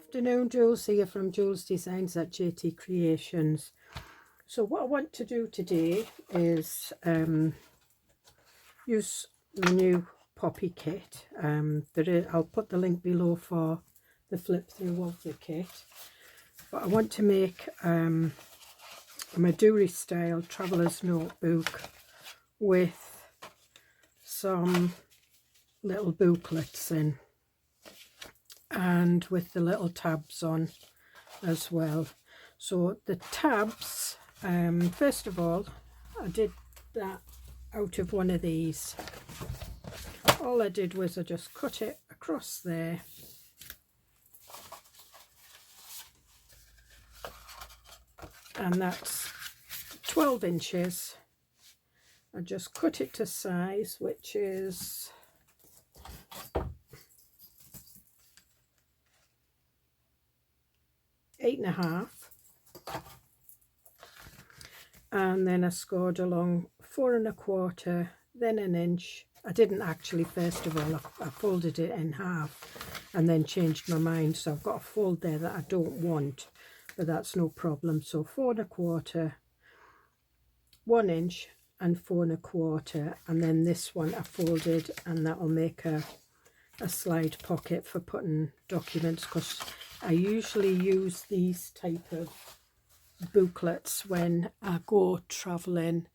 Afternoon, Jules here from Joolsedesigns at JT Creations. So what I want to do today is use the new poppy kit. I'll put the link below for the flip through of the kit. But I want to make a midori style traveller's notebook with some little booklets in, and with the little tabs on as well. So the tabs, first of all, I did that out of one of these. All I did was I just cut it across there, and that's 12 inches. I just cut it to size, which is 8.5, and then I scored along 4.25, then 1 inch. I didn't actually, first of all, I folded it in half and then changed my mind, so I've got a fold there that I don't want, but that's no problem. So 4.25, 1 inch and 4.25, and then this one I folded, and that'll make a slide pocket for putting documents, because I usually use these type of booklets when I go travelling,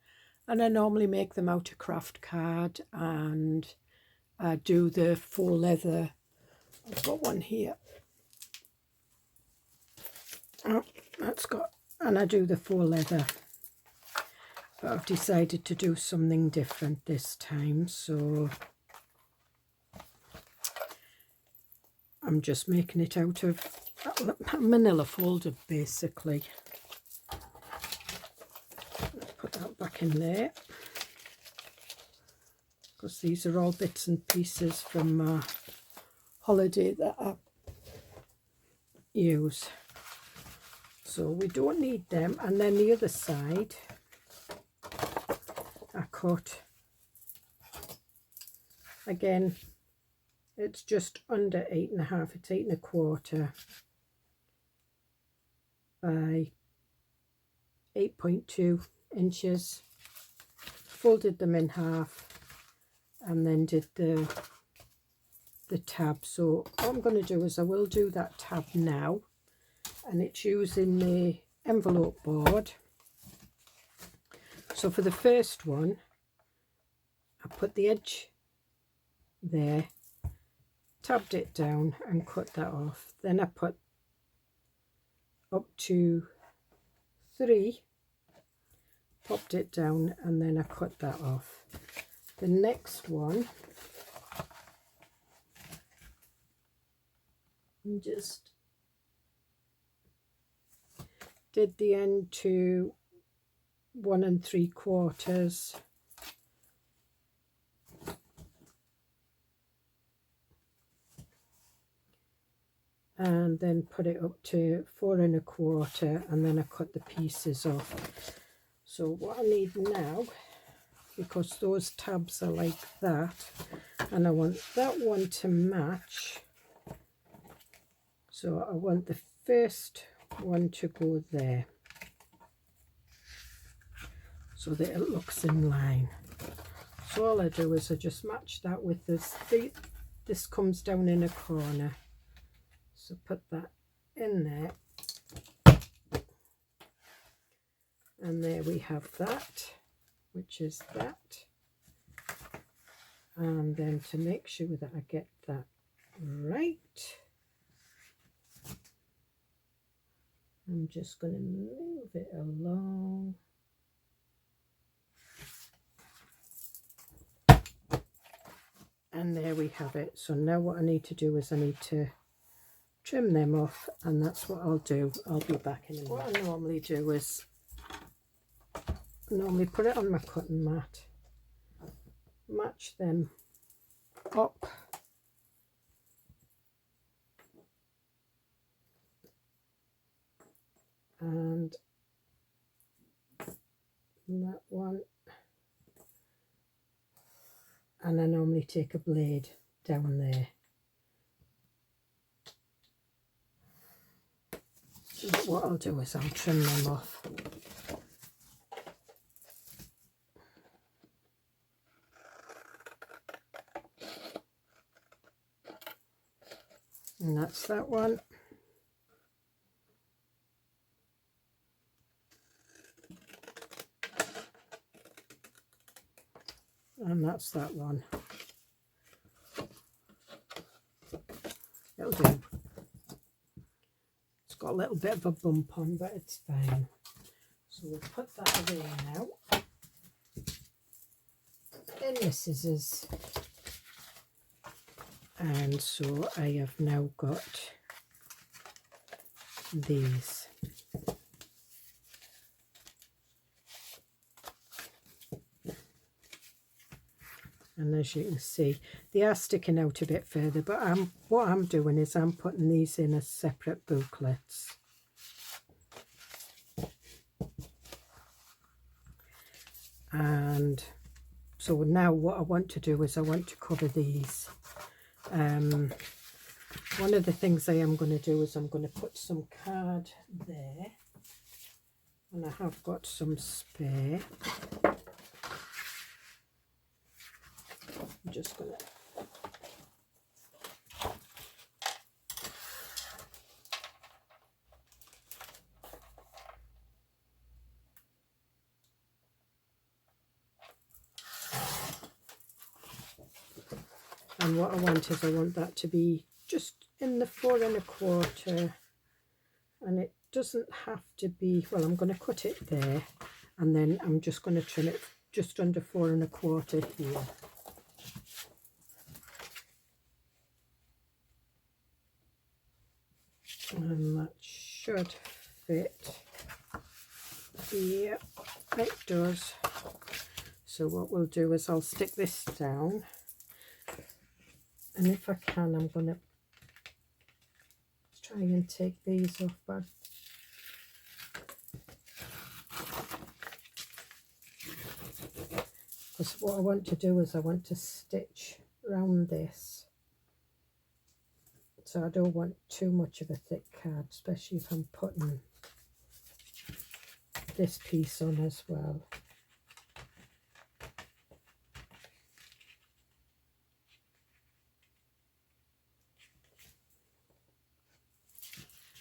and I normally make them out of craft card, and I do the faux leather. I've got one here. Oh, that's got, and I do the faux leather, but I've decided to do something different this time, so I'm just making it out of a manila folder, basically. Let's put that back in there, because these are all bits and pieces from my holiday that I use. So we don't need them. And then the other side, I cut, again, it's just under 8.5, it's 8.25 by 8.2 inches. Folded them in half and then did the tab. So what I'm going to do is I will do that tab now, and it's using the envelope board. So for the first one, I put the edge there, tabbed it down and cut that off. Then I put up to 3, popped it down, and then I cut that off. The next one, just did the end to 1 3/4, and then put it up to 4.25, and then I cut the pieces off. So what I need now, because those tabs are like that, and I want that one to match, so I want the first one to go there so that it looks in line. So all I do is I just match that with this. This comes down in a corner, so put that in there, and there we have that, which is that. And then to make sure that I get that right, I'm just going to move it along. And there we have it. So now what I need to do is I need to trim them off, and that's what I'll do. I'll be back in a minute. What I normally do is normally put it on my cutting mat, match them up, and that one, and I normally take a blade down there what I'll do is I'll trim them off. And that's that one. And that's that one. It'll do. It's got a little bit of a bump on, but it's fine. So we'll put that away now. In the scissors. And so I have now got these. And as you can see, they are sticking out a bit further, but what I'm doing is I'm putting these in as separate booklets. And so now what I want to do is I want to cover these. One of the things I am going to do is I'm going to put some card there, and I have got some spare. I'm just going to and what I want is I want that to be just in the 4 1/4, and it doesn't have to be, well, I'm going to cut it there, and then I'm just going to trim it just under 4 1/4 here. And that should fit. Yeah, it does. So what we'll do is I'll stick this down, and if I can, I'm going to try and take these off, but because what I want to do is I want to stitch around this, so I don't want too much of a thick card, especially if I'm putting this piece on as well.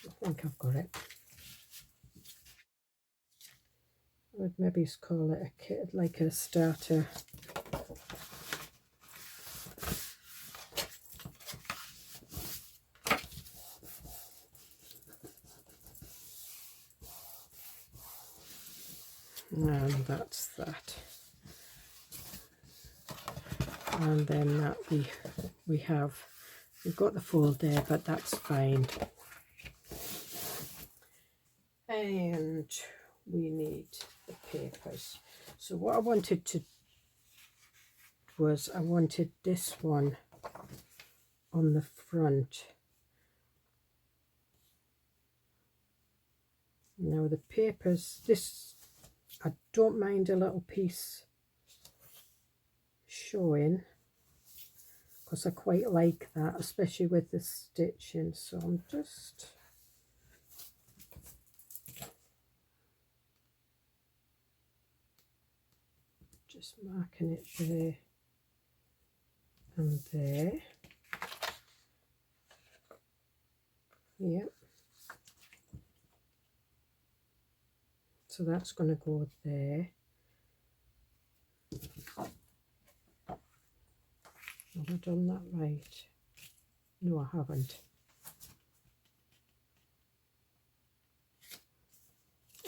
I think I've got it. I would maybe call it a kit, like a starter. And that's that. And then that we've got the fold there, but that's fine. And we need the papers. So what I wanted to was I wanted this one on the front. Now the papers, this, I don't mind a little piece showing because I quite like that, especially with the stitching. So I'm just marking it there and there. Yep. So that's going to go there. Have I done that right? No, I haven't.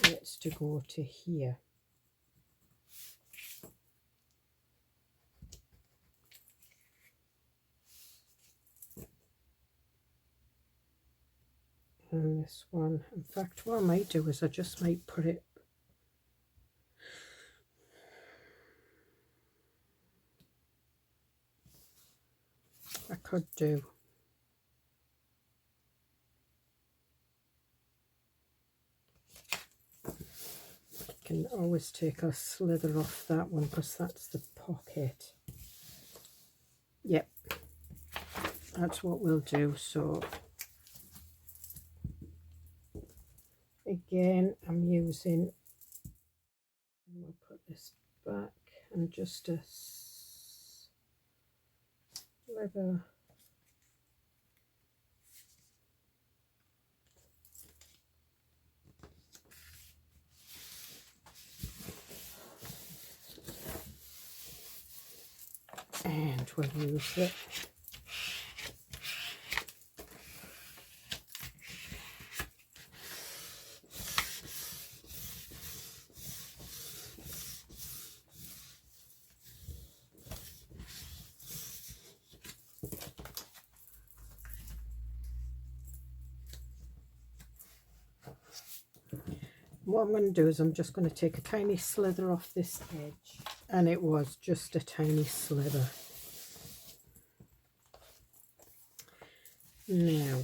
It's to go to here. And this one, in fact, what I might do is I just might put it I could do. Can always take a slither off that one because that's the pocket. Yep, that's what we'll do. So again I'm using, and we'll put this back, and just a sliver and we'll use it. What I'm going to do is I'm just going to take a tiny slither off this edge, and it was just a tiny slither. Now,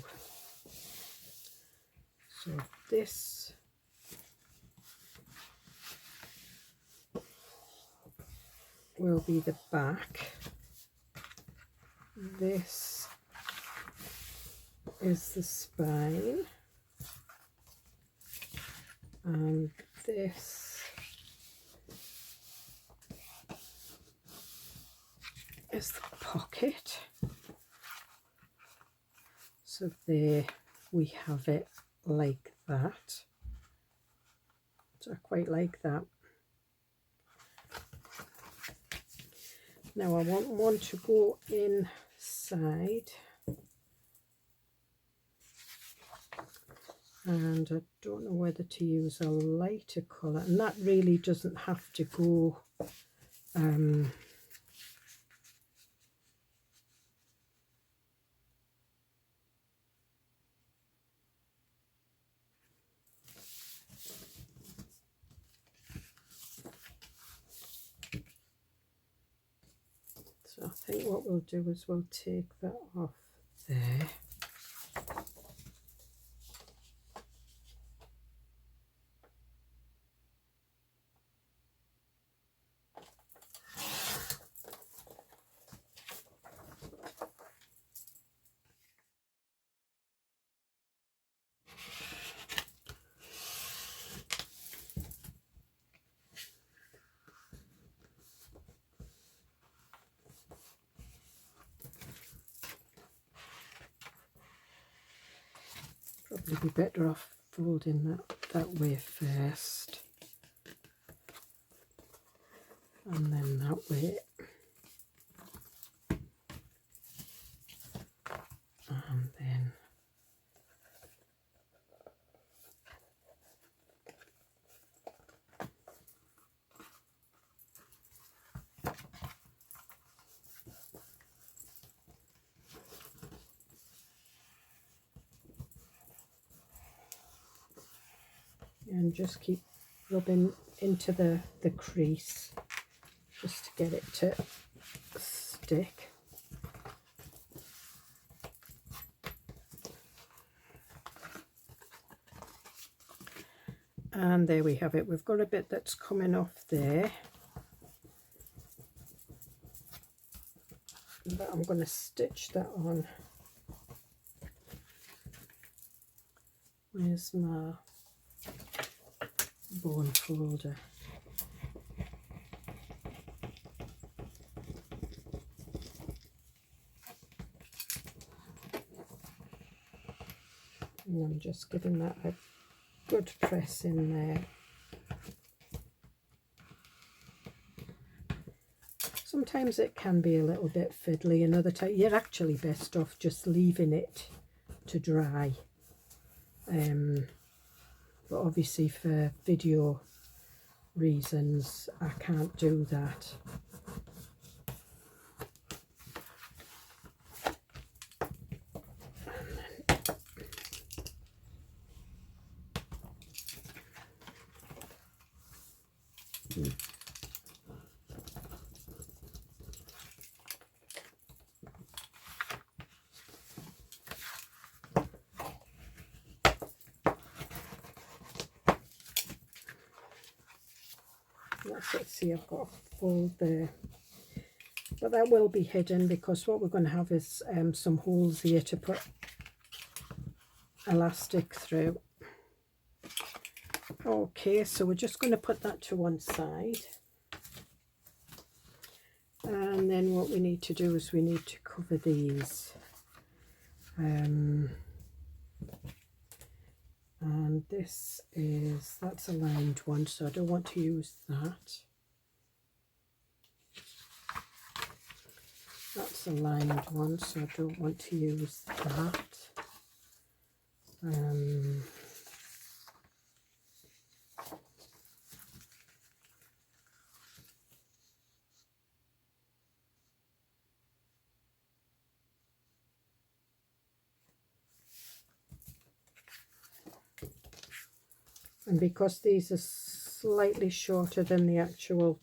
so this will be the back. This is the spine. And this is the pocket. So there we have it like that. So I quite like that. Now I want one to go inside. And I don't know whether to use a lighter colour, and that really doesn't have to go so I think what we'll do is we'll take that off there. Probably be better off folding that way first, and then that way, and then and just keep rubbing into the crease just to get it to stick. And there we have it. We've got a bit that's coming off there, but I'm going to stitch that on. Where's my bone folder? And I'm just giving that a good press in there. Sometimes it can be a little bit fiddly, and other times you're actually best off just leaving it to dry. But obviously for video reasons I can't do that. Let's see, I've got a fold there, but that will be hidden because what we're going to have is some holes here to put elastic through. Okay, so we're just going to put that to one side. And then what we need to do is we need to cover these. And this is, that's a lined one, so I don't want to use that. That's a lined one, so I don't want to use that. And because these are slightly shorter than the actual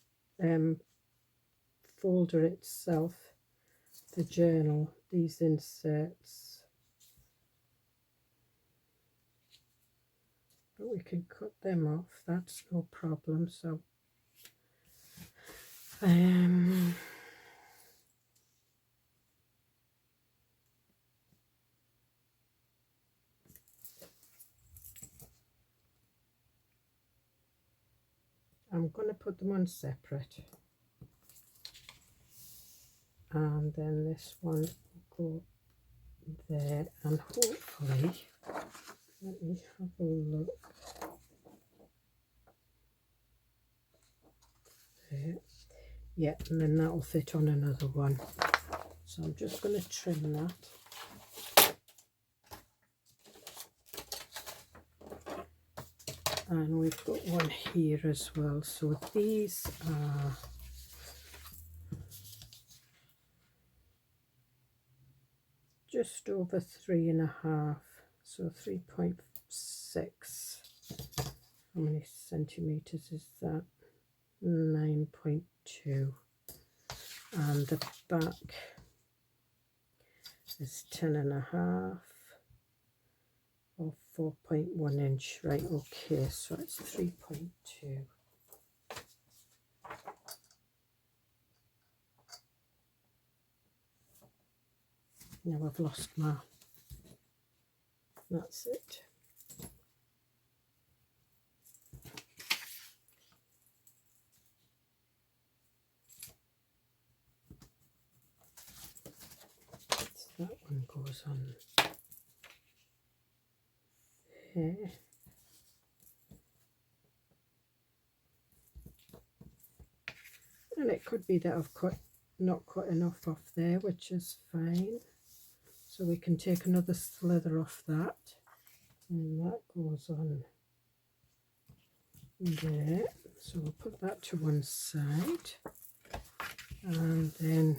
folder itself, the journal, these inserts, but we can cut them off, that's no problem. So I'm going to put them on separate, and then this one will go there, and hopefully, let me have a look there. Yeah, and then that will fit on another one. So I'm just going to trim that. And we've got one here as well. So these are just over 3.5, so 3.6. How many centimeters is that? 9.2. And the back is 10.5 or 4.1 inch. Right, okay, so it's 3.2. Now I've lost my, that's it. So that one goes on there. And it could be that I've not cut enough off there, which is fine. So we can take another slither off that, and that goes on there. So we'll put that to one side, and then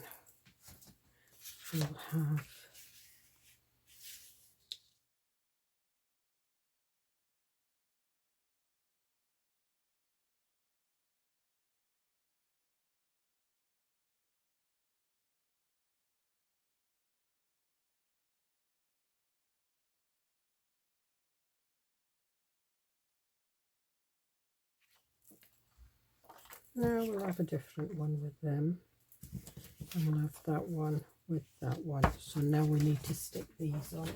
we'll have now we'll have a different one with them, and we'll have that one with that one. So now we need to stick these on.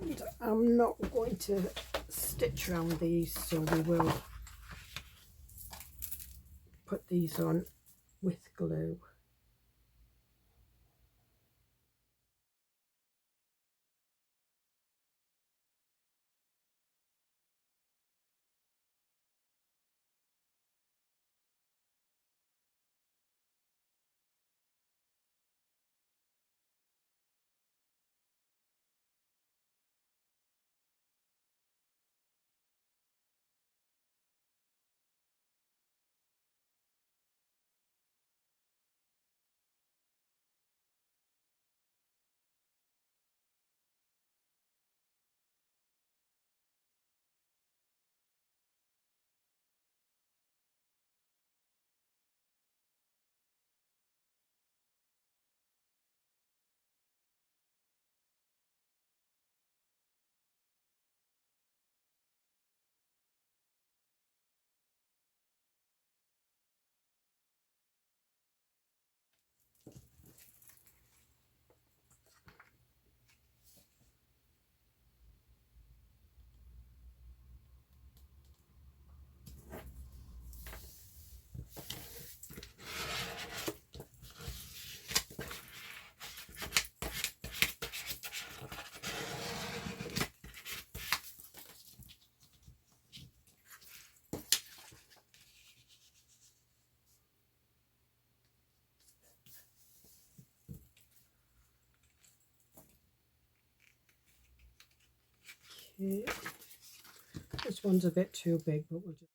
And I'm not going to stitch around these, so we will put these on with glue. Okay, this one's a bit too big, but we'll just...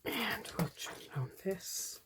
And we'll trim down this.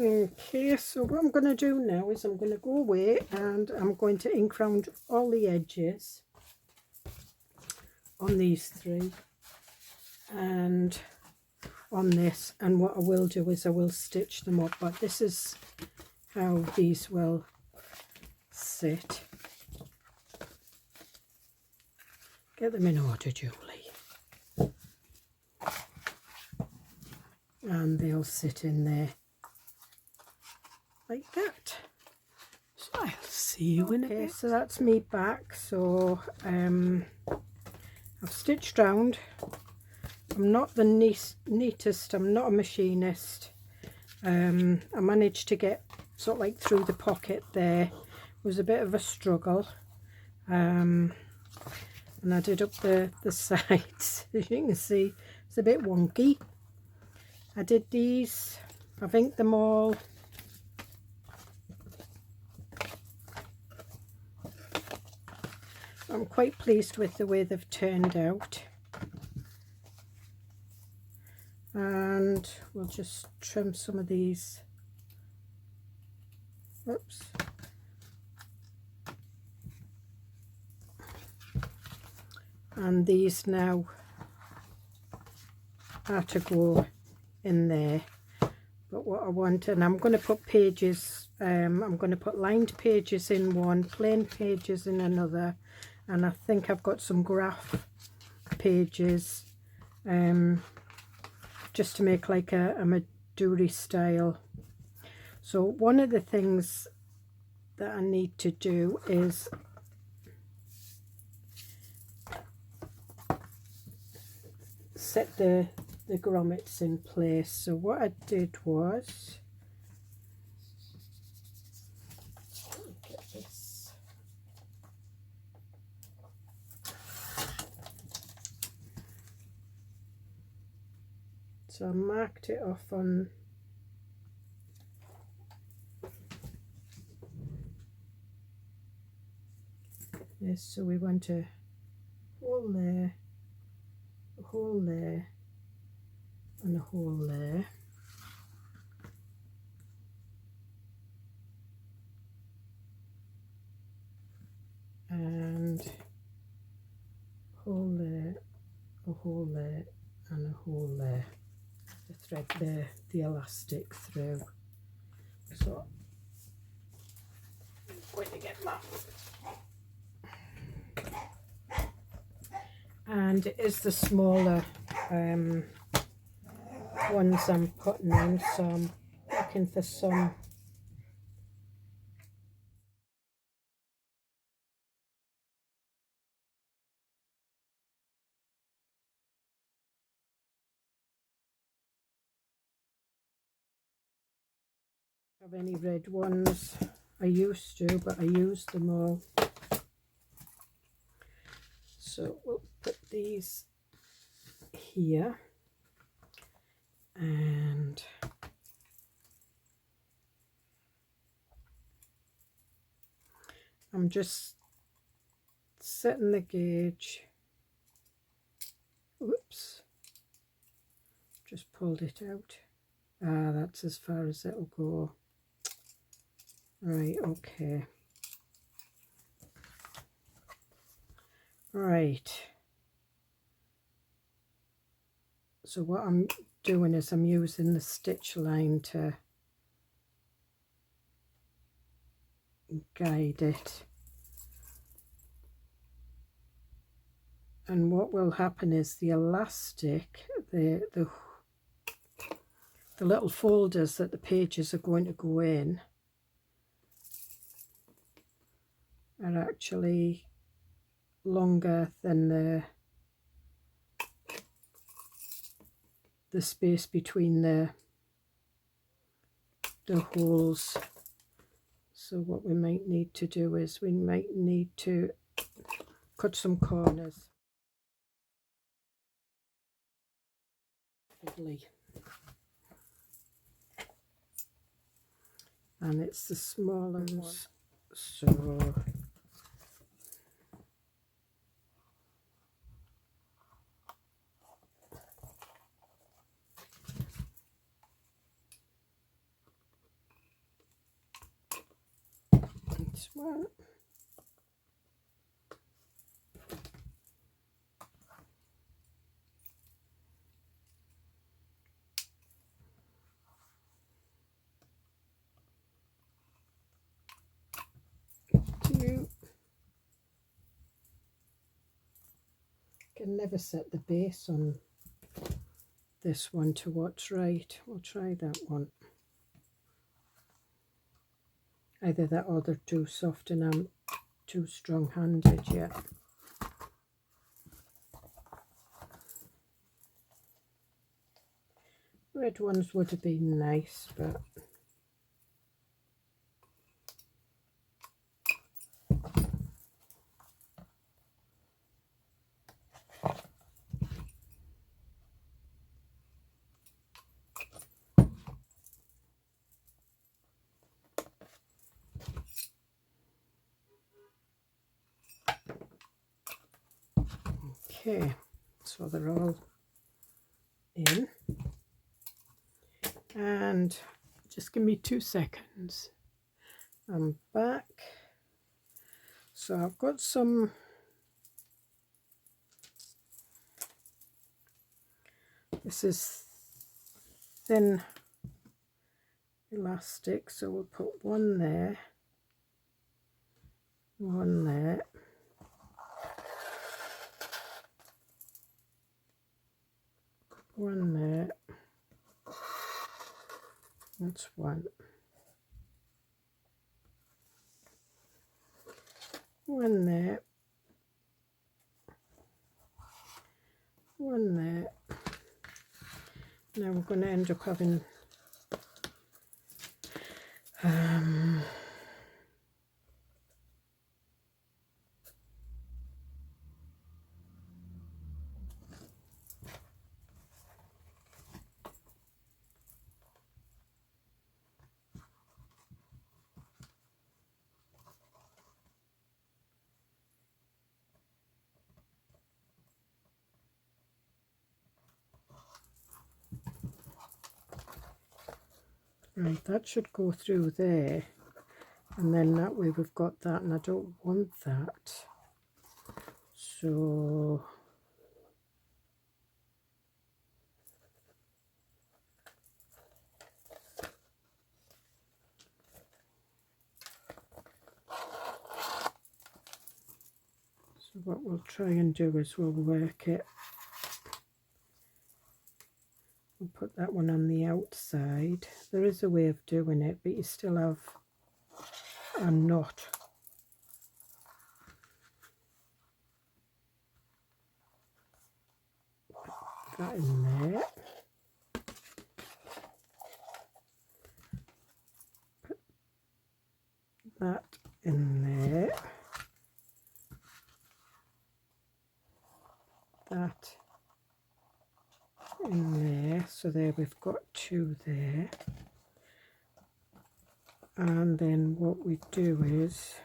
Okay, so what I'm going to do now is I'm going to go away and I'm going to ink round all the edges on these three and on this, and what I will do is I will stitch them up, but this is how these will sit. Get them in order, Julie. And they'll sit in there like that. So I'll see you in a bit. So that's me back. So I've stitched round. I'm not the neatest, I'm not a machinist. I managed to get sort of like through the pocket there. It was a bit of a struggle. And I did up the sides. As you can see, it's a bit wonky. I did these, I've inked them all. I'm quite pleased with the way they've turned out, and we'll just trim some of these. Oops. And these now are to go in there. But what I want, and I'm going to put pages, I'm going to put lined pages in one, plain pages in another, and I think I've got some graph pages just to make like a midori style. So one of the things that I need to do is set the grommets in place. So what I did was, get this. So I marked it off on this. So we want a hole there, a hole there, and a hole there. And a hole there, a hole there, and a hole there to thread the elastic through. So I'm going to get that. And it is the smaller ones I'm putting in, so I'm looking for some have any red ones. I used to, but I used them all. So we'll put these here, and I'm just setting the gauge. Whoops, just pulled it out. That's as far as it'll go. Right, okay. Right. So what I'm doing is I'm using the stitch line to guide it. and what will happen is the elastic, the little folders that the pages are going to go in are actually longer than the space between the holes. So what we might need to do is we might need to cut some corners. And it's the smaller ones, so this one. Two. Can never set the base on this one to what's right. We'll try that one. Either that or they're too soft and I'm too strong-handed yet. Red ones would have been nice, but okay, so they're all in. And just give me 2 seconds. I'm back. So I've got some this is thin elastic, so we'll put one there, one there, one there. That's one. One there. One there. Now we're going to end up having right, that should go through there, and then that way we've got that, and I don't want that, so what we'll try and do is we'll work it. We'll put that one on the outside. There is a way of doing it, but you still have a knot. Put that in there. Put that in there. That in there, so there we've got 2 there, and then what we do is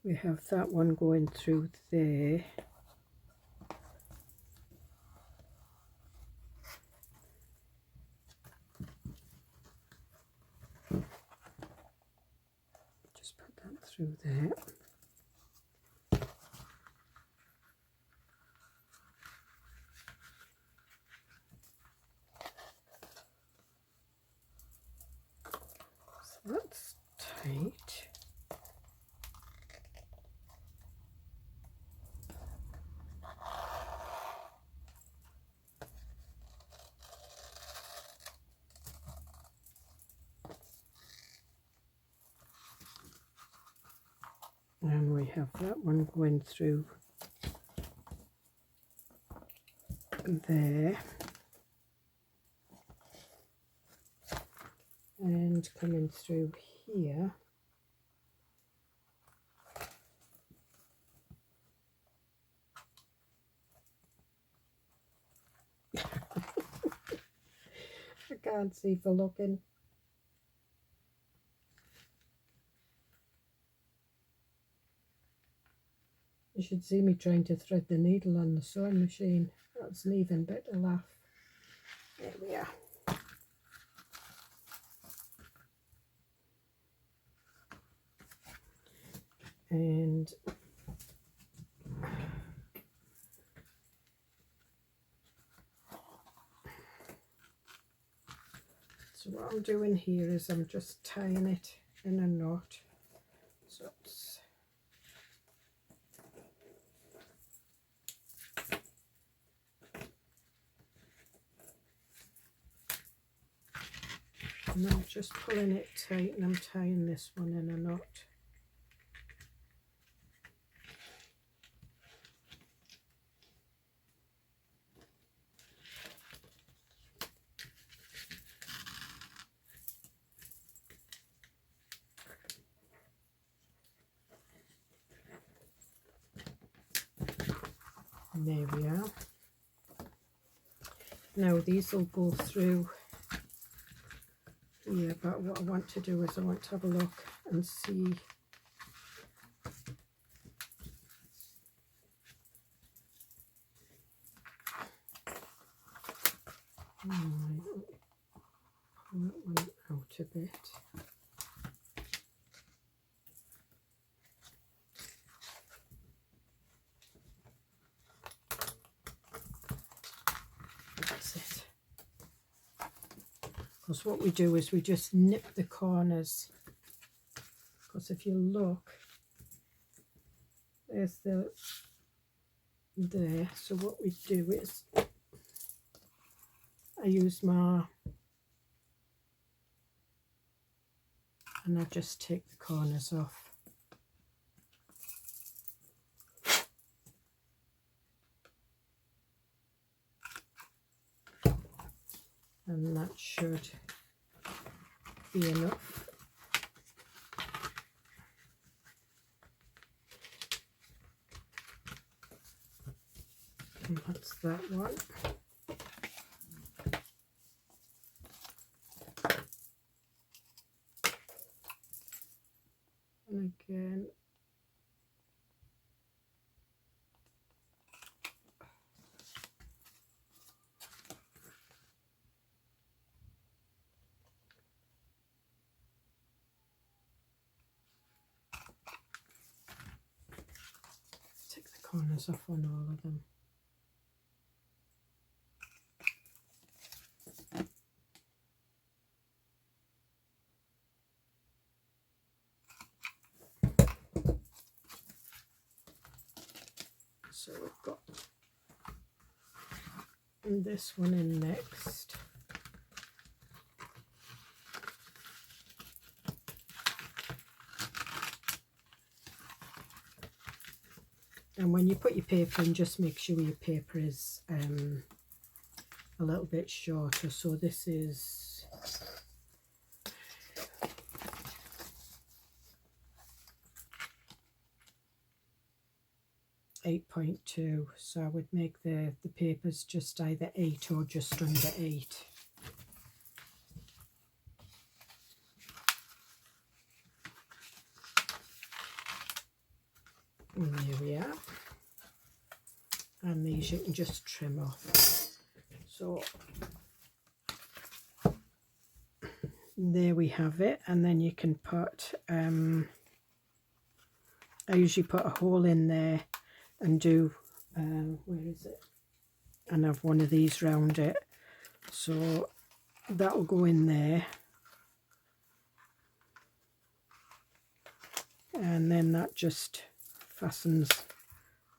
we have that one going through there, just put that through there. That's tight. And we have that one going through there and coming through here. I can't see for looking. You should see me trying to thread the needle on the sewing machine. That's an even better laugh. There we are. And so what I'm doing here is I'm just tying it in a knot. So it's and I'm just pulling it tight and I'm tying this one in a knot. And there we are. Now these will go through here, but what I want to do is I want to have a look and see pull that one out a bit. That's it. Because what we do is we just nip the corners. Because if you look, there's the there. So what we do is I use my and I just take the corners off. And that should be enough. And that's that one. And again, take the corners off on all of them. So we've got this one in next. And when you put your paper in, just make sure your paper is a little bit shorter. So this is 8.2, so I would make the papers just either 8 or just under 8. And there we are. And these you can just trim off. So there we have it. And then you can put, I usually put a hole in there and do, where is it? And have one of these round it. So that will go in there. And then that just fastens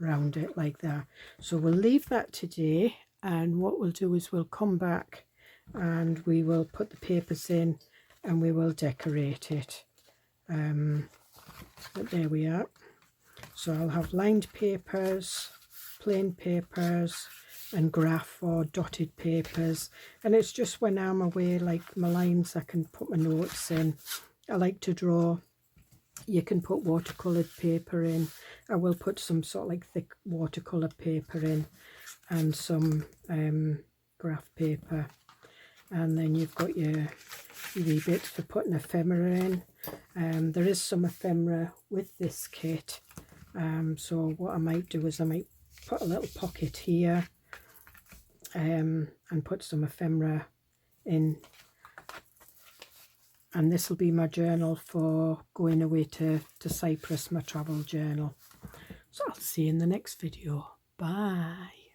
round it like that. So we'll leave that today, and what we'll do is we'll come back and we will put the papers in and we will decorate it. But there we are. So I'll have lined papers, plain papers, and graph or dotted papers. And it's just when I'm away, like my lines, I can put my notes in. I like to draw. You can put watercoloured paper in. I will put some sort of like thick watercolour paper in, and some graph paper. And then you've got your wee bits for putting ephemera in. There is some ephemera with this kit. So what I might do is I might put a little pocket here and put some ephemera in. And this will be my journal for going away to Cyprus, my travel journal. So I'll see you in the next video. Bye.